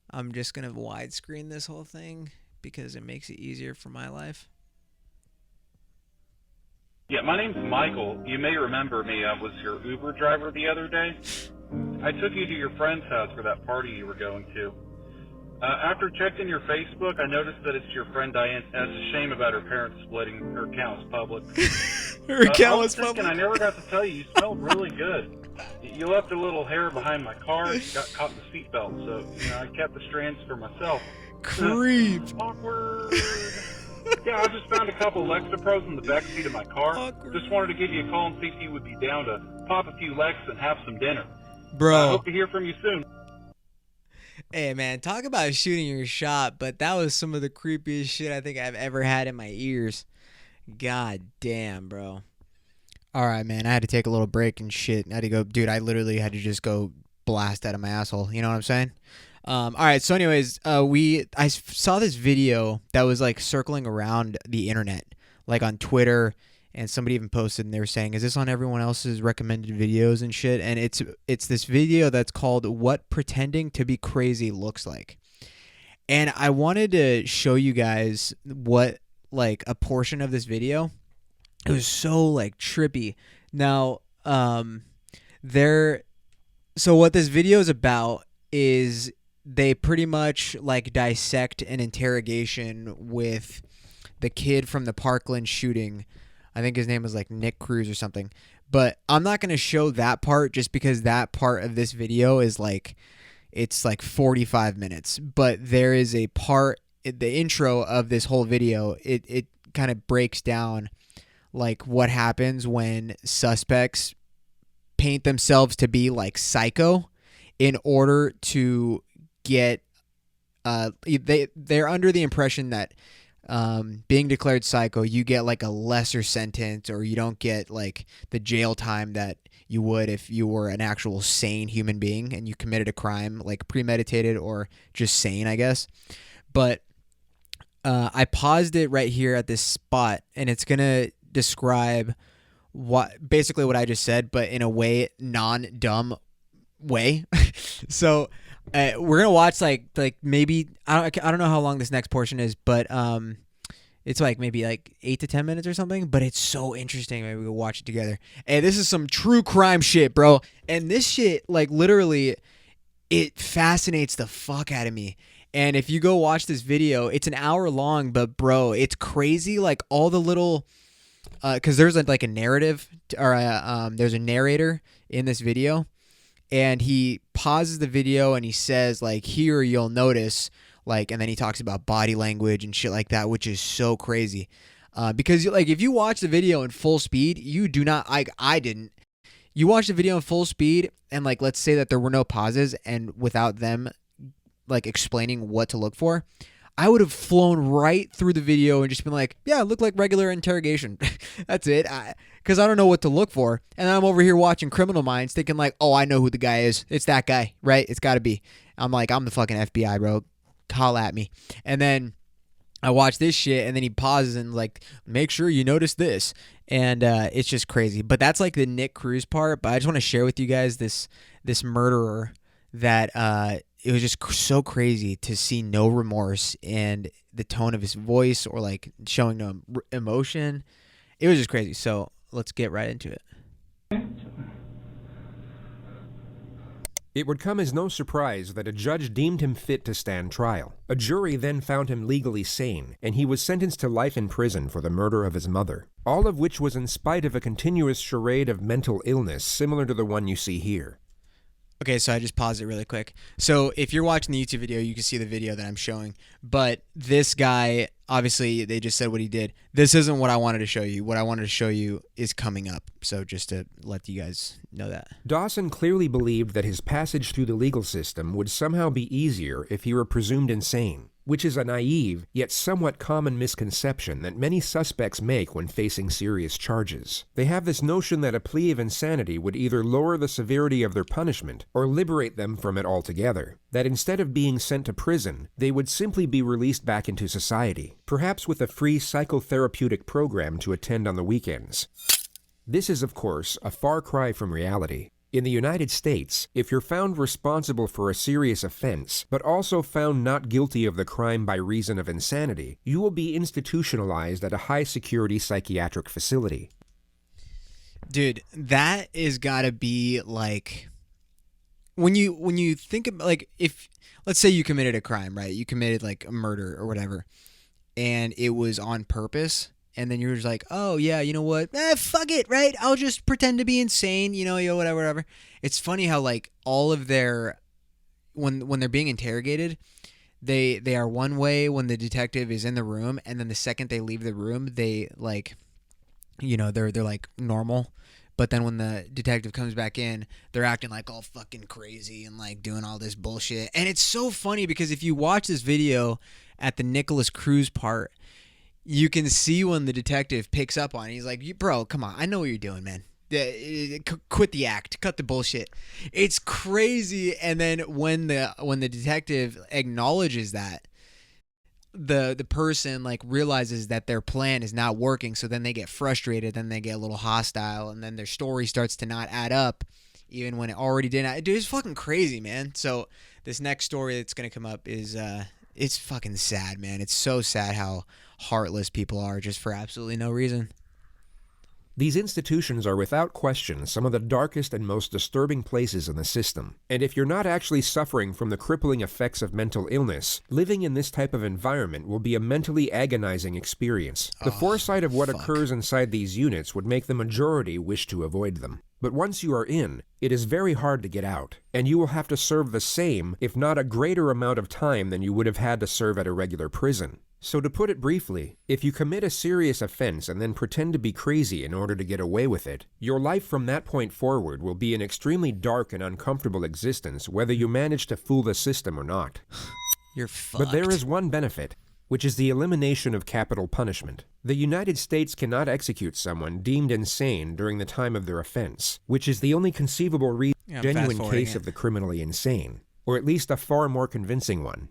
I'm just going to widescreen this whole thing because it makes it easier for my life. Yeah, my name's Michael. You may remember me. I was your Uber driver the other day. I took you to your friend's house for that party you were going to. After checking your Facebook, I noticed that it's your friend Diane. That's a shame about her parents splitting. Her account was public. Her account I was was thinking, public. I never got to tell you, you smelled really good. You left a little hair behind my car. Got caught in the seatbelt, so I kept the strands for myself. Creep. Awkward. Yeah, I just found a couple Lexapros in the backseat of my car. Awkward. Just wanted to give you a call and see if you would be down to pop a few Lex and have some dinner. Bro. I hope to hear from you soon. Hey, man, talk about shooting your shot, but that was some of the creepiest shit I think I've ever had in my ears. God damn, bro. All right, man, I had to take a little break and shit. I had to go, dude, I literally had to just go blast out of my asshole. You know what I'm saying? All right, so anyways, I saw this video that was circling around the internet, on Twitter, and somebody even posted, and they were saying, is this on everyone else's recommended videos and shit? And it's this video that's called What Pretending to Be Crazy Looks Like. And I wanted to show you guys what, a portion of this video. It was so, trippy. Now, so what this video is about is they pretty much, dissect an interrogation with the kid from the Parkland shooting. I think his name was Nick Cruz or something. But I'm not going to show that part just because that part of this video is like, it's like 45 minutes. But there is a part, the intro of this whole video, it kind of breaks down like what happens when suspects paint themselves to be like psycho in order to get they're under the impression that being declared psycho, you get like a lesser sentence, or you don't get like the jail time that you would if you were an actual sane human being and you committed a crime, like premeditated or just sane, I guess. But I paused it right here at this spot, and it's gonna describe basically what I just said, but in a way non-dumb way. So we're gonna watch like maybe I don't know how long this next portion is, but it's like maybe like 8 to 10 minutes or something. But it's so interesting. Maybe we'll watch it together. Hey, this is some true crime shit, bro. And this shit, like, literally, it fascinates the fuck out of me. And if you go watch this video, it's an hour long, but bro, it's crazy. Like all the little, because there's like a narrative or there's a narrator in this video. And he pauses the video and he says, like, here you'll notice, like, and then he talks about body language and shit like that, which is so crazy. Because, like, if you watch the video in full speed, you do not, I didn't. You watch the video in full speed and, like, let's say that there were no pauses and without them, like, explaining what to look for, I would have flown right through the video and just been like, yeah, it looked like regular interrogation. That's it. Because I don't know what to look for. And I'm over here watching Criminal Minds thinking like, oh, I know who the guy is. It's that guy, right? It's got to be. I'm like, I'm the fucking FBI, bro. Call at me. And then I watch this shit, and then he pauses and like, make sure you notice this. And it's just crazy. But that's like the Nick Cruz part. But I just want to share with you guys this murderer that it was just so crazy to see no remorse and the tone of his voice or like showing no emotion. It was just crazy. So let's get right into it. It would come as no surprise that a judge deemed him fit to stand trial. A jury then found him legally sane, and he was sentenced to life in prison for the murder of his mother. All of which was in spite of a continuous charade of mental illness similar to the one you see here. Okay, so I just paused it really quick. So if you're watching the YouTube video, you can see the video that I'm showing. But this guy, obviously, they just said what he did. This isn't what I wanted to show you. What I wanted to show you is coming up. So just to let you guys know that. Dawson clearly believed that his passage through the legal system would somehow be easier if he were presumed insane, which is a naive, yet somewhat common misconception that many suspects make when facing serious charges. They have this notion that a plea of insanity would either lower the severity of their punishment or liberate them from it altogether. That instead of being sent to prison, they would simply be released back into society, perhaps with a free psychotherapeutic program to attend on the weekends. This is, of course, a far cry from reality. In the United States, if you're found responsible for a serious offense, but also found not guilty of the crime by reason of insanity, you will be institutionalized at a high-security psychiatric facility. Dude, that is gotta be like, when you think about, like, if, let's say you committed a crime, right? You committed like a murder or whatever, and it was on purpose. And then you're just like, oh, yeah, you know what? Fuck it, right? I'll just pretend to be insane, whatever. It's funny how, like, all of their, when they're being interrogated, they are one way when the detective is in the room, and then the second they leave the room, they, like, they're like normal. But then when the detective comes back in, they're acting like all fucking crazy and, like, doing all this bullshit. And it's so funny because if you watch this video at the Nicholas Cruz part, you can see when the detective picks up on it. He's like, bro, come on. I know what you're doing, man. Quit the act. Cut the bullshit. It's crazy. And then when the detective acknowledges that, the person, like, realizes that their plan is not working. So then they get frustrated. Then they get a little hostile. And then their story starts to not add up, even when it already didn't. Dude, it's fucking crazy, man. So this next story that's going to come up is... it's fucking sad, man. It's so sad how heartless people are just for absolutely no reason. These institutions are without question some of the darkest and most disturbing places in the system. And if you're not actually suffering from the crippling effects of mental illness, living in this type of environment will be a mentally agonizing experience. The foresight of what occurs inside these units would make the majority wish to avoid them. But once you are in, it is very hard to get out, and you will have to serve the same, if not a greater amount of time than you would have had to serve at a regular prison. So to put it briefly, if you commit a serious offense and then pretend to be crazy in order to get away with it, your life from that point forward will be an extremely dark and uncomfortable existence whether you manage to fool the system or not. You're fucked. But there is one benefit, which is the elimination of capital punishment. The United States cannot execute someone deemed insane during the time of their offense, which is the only conceivable genuine case of the criminally insane, or at least a far more convincing one.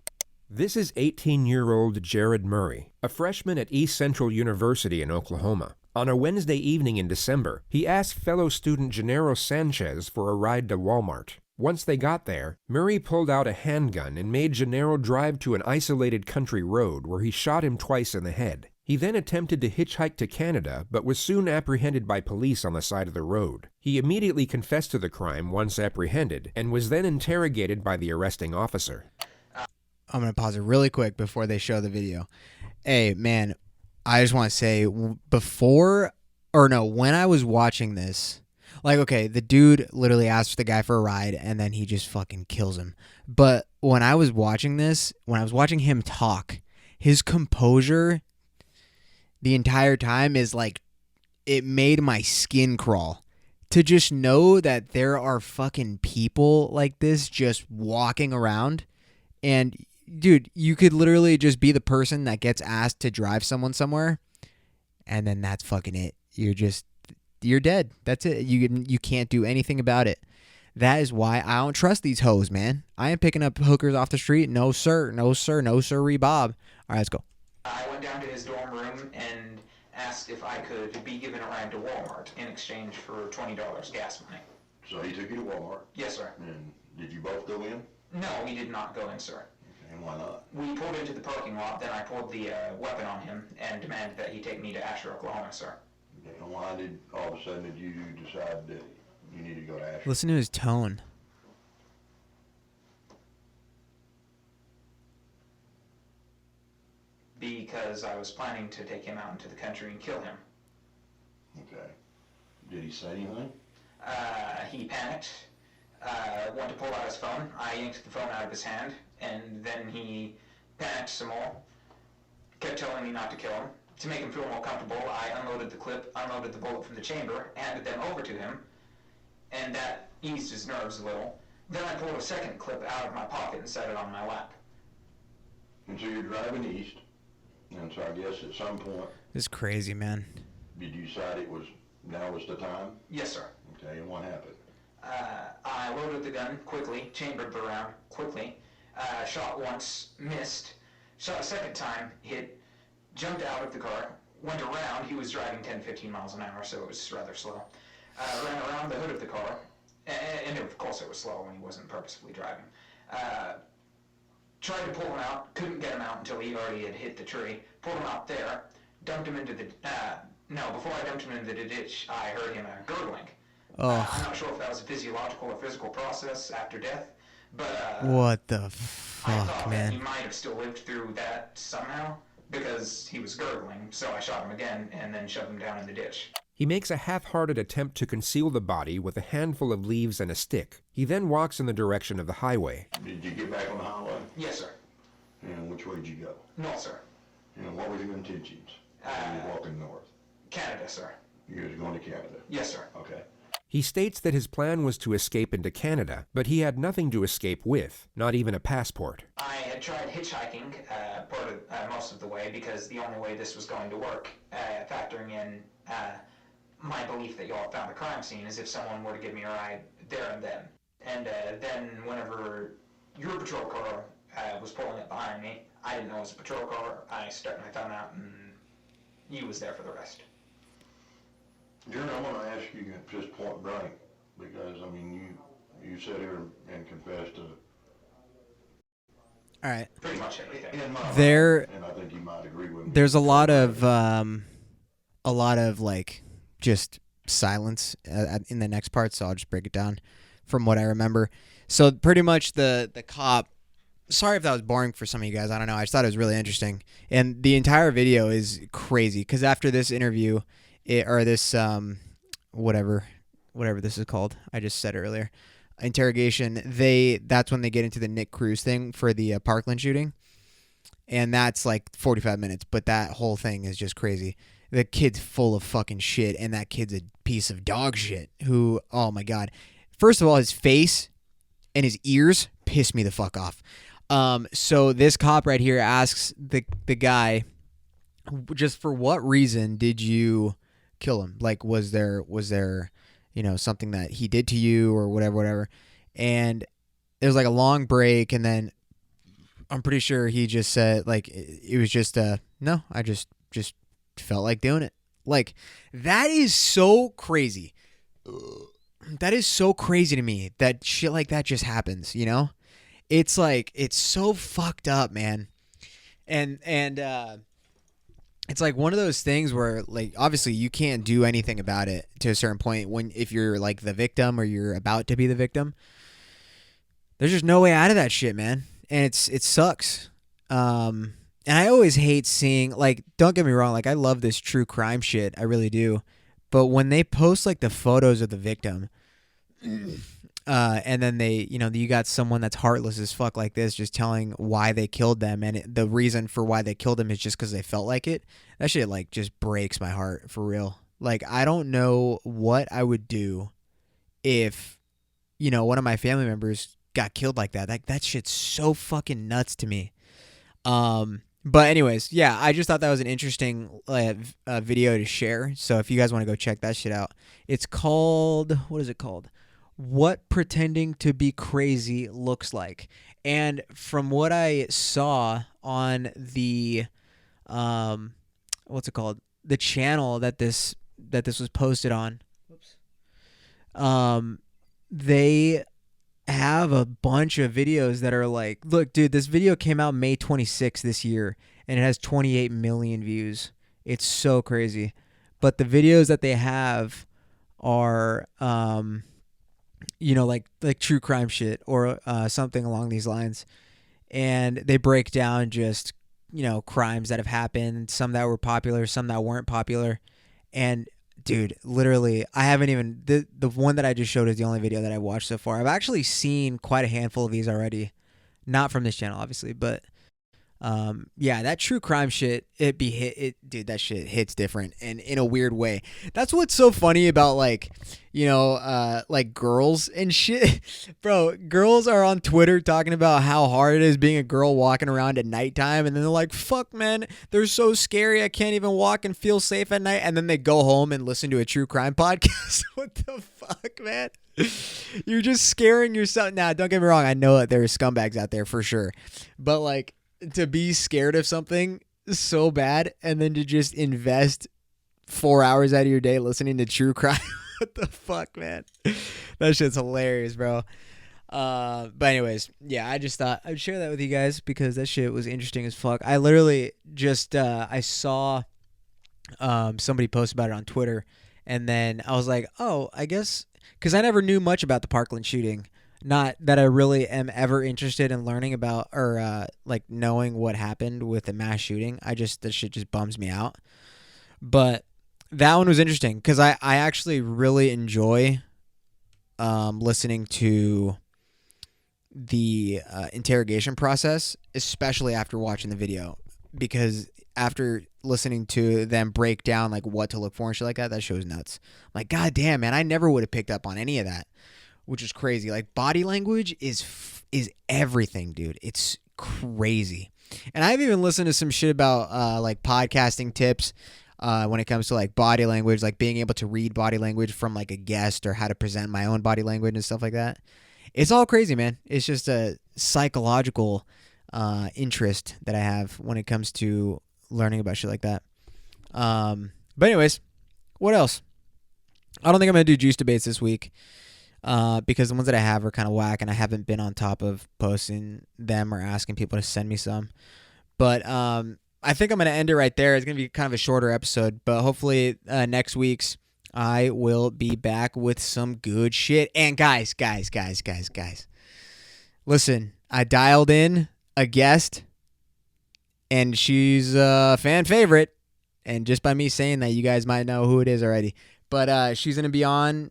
This is 18-year-old Jared Murray, a freshman at East Central University in Oklahoma. On a Wednesday evening in December, he asked fellow student Gennaro Sanchez for a ride to Walmart. Once they got there, Murray pulled out a handgun and made Gennaro drive to an isolated country road where he shot him twice in the head. He then attempted to hitchhike to Canada, but was soon apprehended by police on the side of the road. He immediately confessed to the crime once apprehended, and was then interrogated by the arresting officer. I'm going to pause it really quick before they show the video. Hey, man, I just want to say when I was watching this, like, okay, the dude literally asks the guy for a ride and then he just fucking kills him. But when I was watching this, when I was watching him talk, his composure the entire time is like, it made my skin crawl. To just know that there are fucking people like this just walking around and... Dude, you could literally just be the person that gets asked to drive someone somewhere, and then that's fucking it. You're dead. That's it. You can't do anything about it. That is why I don't trust these hoes, man. I ain't picking up hookers off the street. No, sir. No, sir. No, sirree, Bob. All right, let's go. I went down to his dorm room and asked if I could be given a ride to Walmart in exchange for $20 gas money. So he took you to Walmart? Yes, sir. And did you both go in? No, we did not go in, sir. And why not? We pulled into the parking lot, then I pulled the weapon on him and demanded that he take me to Asher, Oklahoma, sir. Okay, and why did all of a sudden did you decide that you need to go to Asher? Listen to his tone. Because I was planning to take him out into the country and kill him. Okay. Did he say anything? He panicked, wanted to pull out his phone. I yanked the phone out of his hand, and then he panicked some more, kept telling me not to kill him. To make him feel more comfortable, I unloaded the clip, unloaded the bullet from the chamber, handed them over to him, and that eased his nerves a little. Then I pulled a second clip out of my pocket and set it on my lap. And so you're driving east, and so I guess at some point... This is crazy, man. Did you decide now was the time? Yes, sir. Okay, and what happened? I loaded the gun quickly, chambered the round quickly, shot once, missed, shot a second time, hit, jumped out of the car, went around. He was driving 10-15 miles an hour, so it was rather slow. Ran around the hood of the car, and of course it was slow when he wasn't purposefully driving. Tried to pull him out, couldn't get him out until he already had hit the tree. Pulled him out there, dumped him into the... before I dumped him into the ditch, I heard him gurgling. I'm not sure if that was a physiological or physical process after death, but... what the I fuck, thought man? that he might have still lived through that somehow, because he was gurgling, so I shot him again and then shoved him down in the ditch. He makes a half-hearted attempt to conceal the body with a handful of leaves and a stick. He then walks in the direction of the highway. Did you get back on the highway? Yes, sir. And which way did you go? No, sir. And what were your intentions? You were walking north. Canada, sir. You was going to Canada? Yes, sir. Okay. He states that his plan was to escape into Canada, but he had nothing to escape with, not even a passport. I had tried hitchhiking most of the way because the only way this was going to work, factoring in my belief that y'all found the crime scene, is if someone were to give me a ride there and then. And then whenever your patrol car was pulling up behind me, I didn't know it was a patrol car. I stuck my thumb out and you was there for the rest. Jerry, I want to ask you just point blank, because, I mean, you sat here and confessed to... All right. Pretty much everything. And I think you might agree with me. There's a lot of like just silence in the next part, so I'll just break it down from what I remember. So pretty much the cop, sorry if that was boring for some of you guys, I don't know, I just thought it was really interesting. And the entire video is crazy, because after this interview, this whatever this is called, I just said earlier, interrogation, that's when they get into the Nick Cruz thing for the Parkland shooting. And that's like 45 minutes, but that whole thing is just crazy. The kid's full of fucking shit, and that kid's a piece of dog shit who, oh my God. First of all, his face and his ears piss me the fuck off. So this cop right here asks the guy, just for what reason did you kill him? Like, was there, something that he did to you or whatever. And there was like a long break, and then I'm pretty sure he just said, like, it was just, no, I just felt like doing it. Like, that is so crazy. That is so crazy to me that shit like that just happens, you know? It's like, it's so fucked up, man. And it's like one of those things where, like, obviously you can't do anything about it to a certain point if you're like the victim or you're about to be the victim. There's just no way out of that shit, man. And it sucks. And I always hate seeing, like, don't get me wrong, like, I love this true crime shit, I really do. But when they post like the photos of the victim, and then they, you got someone that's heartless as fuck like this just telling why they killed them, and the reason for why they killed them is just because they felt like it. That shit like just breaks my heart, for real. Like, I don't know what I would do if, one of my family members got killed like that. That shit's so fucking nuts to me. But anyways, yeah, I just thought that was an interesting video to share. So if you guys want to go check that shit out, it's called, what is it called? What Pretending to Be Crazy Looks Like. And from what I saw on the, what's it called? The channel that this was posted on. They have a bunch of videos that are like, look, dude, this video came out May 26th this year, and it has 28 million views. It's so crazy. But the videos that they have are, like true crime shit or something along these lines. And they break down just, crimes that have happened, some that were popular, some that weren't popular. And dude, literally, I haven't even, the one that I just showed is the only video that I watched so far. I've actually seen quite a handful of these already. Not from this channel, obviously, but yeah, that true crime shit, dude, that shit hits different and in a weird way. That's what's so funny about, like, like girls and shit. Bro, girls are on Twitter talking about how hard it is being a girl walking around at nighttime, and then they're like, fuck, man, they're so scary, I can't even walk and feel safe at night. And then they go home and listen to a true crime podcast. What the fuck, man? You're just scaring yourself. Nah, don't get me wrong, I know that there are scumbags out there for sure, but like, to be scared of something so bad and then to just invest 4 hours out of your day listening to true crime. What the fuck, man? That shit's hilarious, bro. But anyways, yeah, I just thought I'd share that with you guys because that shit was interesting as fuck. I literally just, I saw somebody post about it on Twitter, and then I was like, oh, I guess, because I never knew much about the Parkland shooting. Not that I really am ever interested in learning about or like knowing what happened with the mass shooting. This shit just bums me out. But that one was interesting because I actually really enjoy listening to the interrogation process, especially after watching the video, because after listening to them break down like what to look for and shit like that, that show's nuts. I'm like, god damn, man, I never would have picked up on any of that. Which is crazy. Like, body language is everything, dude. It's crazy. And I've even listened to some shit about like podcasting tips when it comes to like body language, like being able to read body language from like a guest or how to present my own body language and stuff like that. It's all crazy, man. It's just a psychological interest that I have when it comes to learning about shit like that. But anyways, what else? I don't think I'm going to do juice debates this week. Because the ones that I have are kind of whack, and I haven't been on top of posting them or asking people to send me some. But I think I'm going to end it right there. It's going to be kind of a shorter episode, but hopefully next week's I will be back with some good shit. And guys. Listen, I dialed in a guest, and she's a fan favorite. And just by me saying that, you guys might know who it is already. But she's going to be on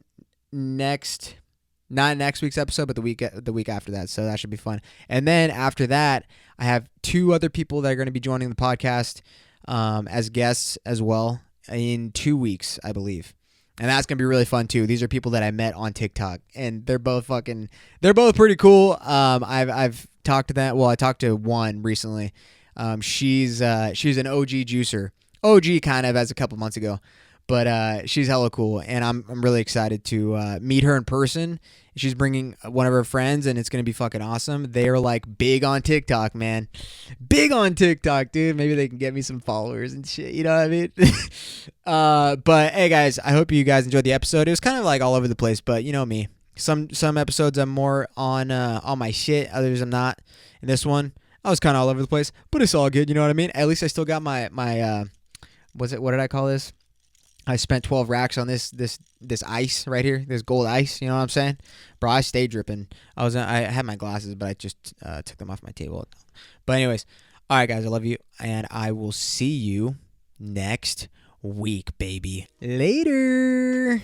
not next week's episode, but the week after that. So that should be fun. And then after that, I have 2 other people that are going to be joining the podcast as guests as well in 2 weeks, I believe. And that's going to be really fun too. These are people that I met on TikTok, and they're both pretty cool. I've talked to them. Well, I talked to one recently. She's an OG juicer. OG kind of as a couple months ago. But she's hella cool, and I'm really excited to meet her in person. She's bringing one of her friends, and it's going to be fucking awesome. They're like big on TikTok, man. Big on TikTok, dude. Maybe they can get me some followers and shit. You know what I mean? But hey, guys, I hope you guys enjoyed the episode. It was kind of like all over the place, but you know me. Some episodes I'm more on my shit. Others I'm not. In this one, I was kind of all over the place, but it's all good. You know what I mean? At least I still got my what did I call this? I spent 12 racks on this ice right here, this gold ice. You know what I'm saying, bro? I stayed dripping. I had my glasses, but I just took them off my table. But anyways, all right, guys, I love you, and I will see you next week, baby. Later.